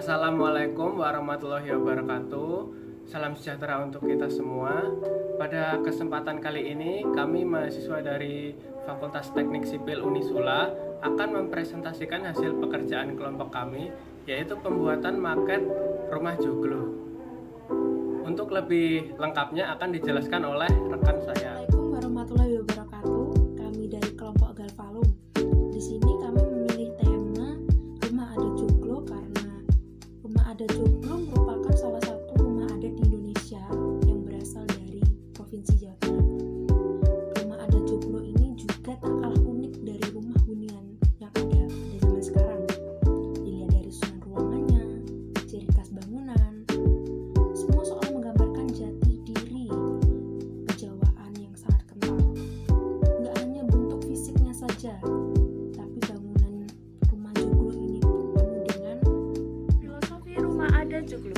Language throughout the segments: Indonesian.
Assalamualaikum warahmatullahi wabarakatuh. Salam sejahtera untuk kita semua. Pada kesempatan kali ini, kami mahasiswa dari Fakultas Teknik Sipil Unisula akan mempresentasikan hasil pekerjaan kelompok kami, yaitu pembuatan maket rumah joglo. Untuk lebih lengkapnya akan dijelaskan oleh rekan saya. Assalamualaikum warahmatullahi wabarakatuh. Kami dari kelompok Galvalum. Di sini kami memilih tema rumah adat joglo karena rumah adat joglo merupakan salah satu rumah adat di Indonesia yang berasal dari Provinsi Jawa Tengah. Rumah adat joglo ini juga tak kalah unik dari rumah hunian yang ada pada zaman sekarang. Dilihat dari susunan ruangannya, ciri khas bangunan, semua soal menggambarkan jati diri kejawaan yang sangat kental. Nggak hanya bentuk fisiknya saja, tapi bangunan rumah joglo ini pun penuh dengan Filosofi rumah adat joglo.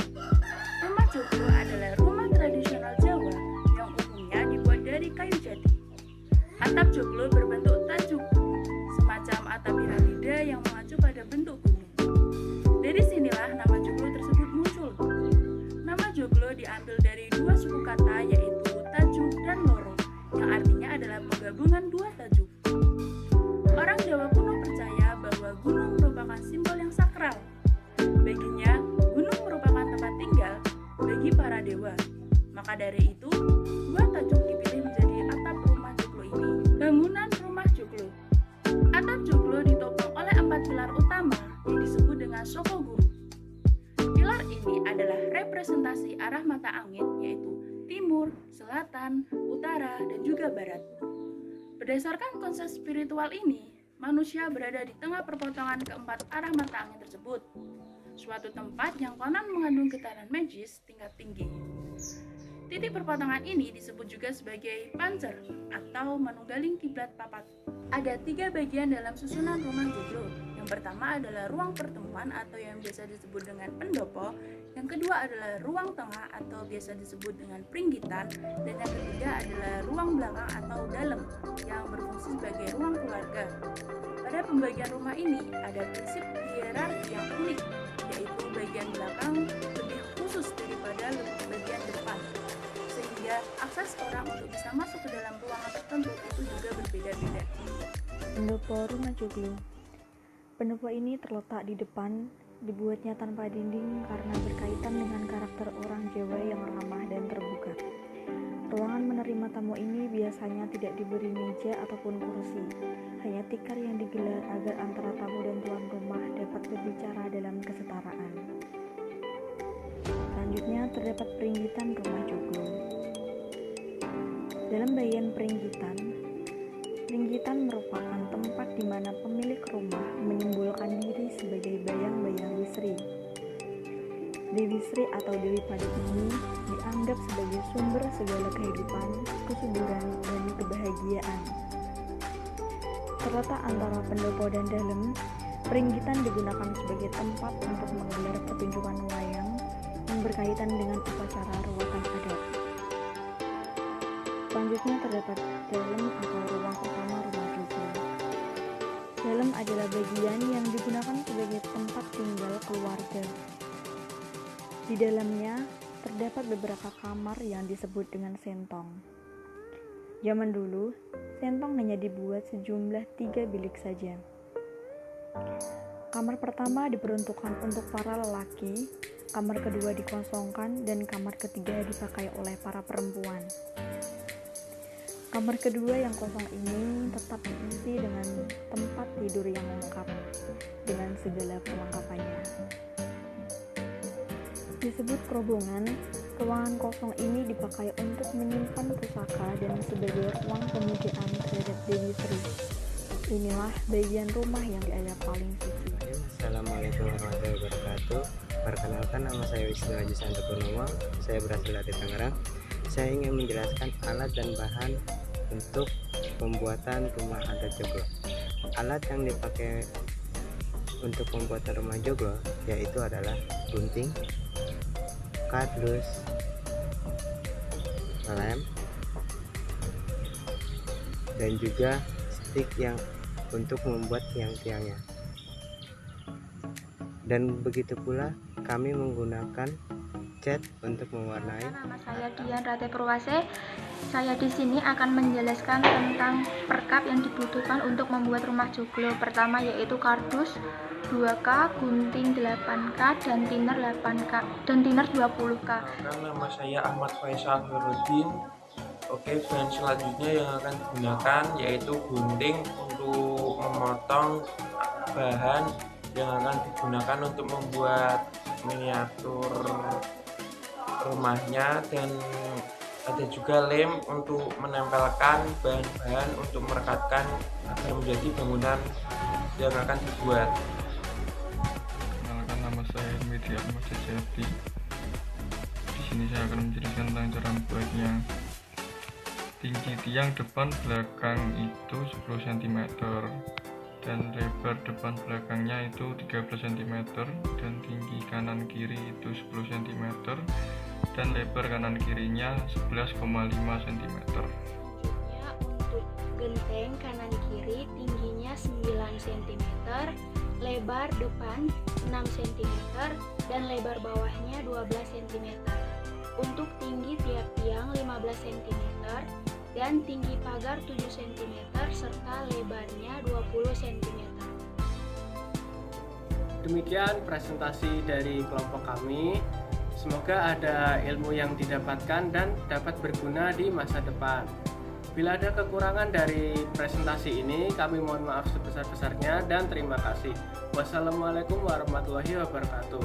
Rumah joglo adalah rumah tradisional Jawa yang umumnya dibuat dari kayu jati. Atap joglo berbentuk tajuk, semacam atap piramida yang mengacu pada bentuk gunung. Dari sinilah nama joglo tersebut muncul. Nama joglo diambil dari dua suku kata, yaitu tajuk dan loro, yang artinya adalah penggabungan dua tajuk. Orang Jawa kuno percaya bahwa gunung merupakan simbol yang sakral. Baginya, gunung merupakan tempat tinggal bagi para dewa. Maka dari itu, dua tajuk dipilih menjadi atap rumah joglo ini. Bangunan rumah joglo. Atap joglo ditopang oleh 4 pilar utama yang disebut dengan soko guru. Pilar ini adalah representasi arah mata angin, yaitu timur, selatan, utara, dan juga barat. Berdasarkan konsep spiritual ini, manusia berada di tengah perpotongan keempat arah mata angin tersebut, suatu tempat yang konon mengandung getaran magis tingkat tinggi. Titik perpotongan ini disebut juga sebagai pancer atau manunggaling kiblat papat. Ada 3 bagian dalam susunan rumah joglo. Yang pertama adalah ruang pertemuan atau yang biasa disebut dengan pendopo. Yang kedua adalah ruang tengah atau biasa disebut dengan pringgitan. Dan yang ketiga adalah ruang belakang atau dalam yang berfungsi sebagai ruang keluarga. Pada pembagian rumah ini ada prinsip hierarki yang unik, yaitu bagian belakang lebih khusus daripada bagian depan, sehingga akses orang untuk bisa masuk ke dalam ruangan tertentu itu juga berbeda-beda. Pendopo rumah joglo. Pendopo ini terletak di depan, dibuatnya tanpa dinding karena berkaitan dengan karakter orang Jawa yang ramah dan terbuka. Ruangan menerima tamu ini biasanya tidak diberi meja ataupun kursi, hanya tikar yang digelar agar antara tamu dan tuan rumah dapat berbicara dalam kesetaraan. Selanjutnya terdapat peringgitan rumah joglo. Dalam bagian peringgitan merupakan tempat di mana pemilik rumah menyimbolkan diri sebagai bayang-bayang Sri. Dewi Sri atau Dewi Padat ini dianggap sebagai sumber segala kehidupan, kesuburan, dan kebahagiaan. Terletak antara pendopo dan dalem, peringgitan digunakan sebagai tempat untuk menggelar pertunjukan wayang yang berkaitan dengan upacara ruatan adat. Selanjutnya terdapat dalem atau ruang utama rumah joglo. Dalem adalah bagian yang digunakan sebagai tempat tinggal keluarga. Di dalamnya terdapat beberapa kamar yang disebut dengan sentong. Zaman dulu, sentong hanya dibuat sejumlah 3 bilik saja. Kamar pertama diperuntukkan untuk para lelaki, kamar kedua dikosongkan, dan kamar ketiga dipakai oleh para perempuan. Kamar kedua yang kosong ini tetap diisi dengan tempat tidur yang lengkap dengan segala perlengkapannya. Disebut kerobongan, ruangan kosong ini dipakai untuk menyimpan pusaka dan sebagai ruang pemujaan terhadap Dewi Sri. Inilah bagian rumah yang dianggap paling suci. Assalamualaikum warahmatullahi wabarakatuh. Perkenalkan, nama saya Wisnu Haji Santo Purnomo. Saya berasal dari Tangerang. Saya ingin menjelaskan alat dan bahan untuk pembuatan rumah adat joglo. Alat yang dipakai untuk pembuatan rumah joglo yaitu adalah gunting, kardus, lem, dan juga stik yang untuk membuat tiang-tiangnya. Dan begitu pula kami menggunakan cat untuk mewarnai. Nama saya Dian Rate Purwase. Saya di sini akan menjelaskan tentang perkap yang dibutuhkan untuk membuat rumah joglo. Pertama yaitu kardus 2K, gunting 8K, dan thinner 8K dan thinner 20K. Nama saya Ahmad Faisal Hirudin. Oke, bahan selanjutnya yang akan digunakan yaitu gunting untuk memotong bahan yang akan digunakan untuk membuat miniatur rumahnya, dan ada juga lem untuk menempelkan bahan-bahan untuk merekatkan agar menjadi bangunan yang akan dibuat. Kenalkan, nama saya Hermidi Ahmad Sejati. Di sini saya akan menjelaskan tentang cara membuatnya. Tinggi tiang depan belakang itu 10 cm dan lebar depan belakangnya itu 13 cm dan tinggi kanan kiri itu 10 cm dan lebar kanan kirinya 11,5 cm. Selanjutnya untuk genteng kanan kiri tingginya 9 cm, lebar depan 6 cm dan lebar bawahnya 12 cm. Untuk tinggi tiap tiang 15 cm dan tinggi pagar 7 cm serta lebarnya 20 cm. Demikian presentasi dari kelompok kami. Semoga ada ilmu yang didapatkan dan dapat berguna di masa depan. Bila ada kekurangan dari presentasi ini, kami mohon maaf sebesar-besarnya dan terima kasih. Wassalamualaikum warahmatullahi wabarakatuh.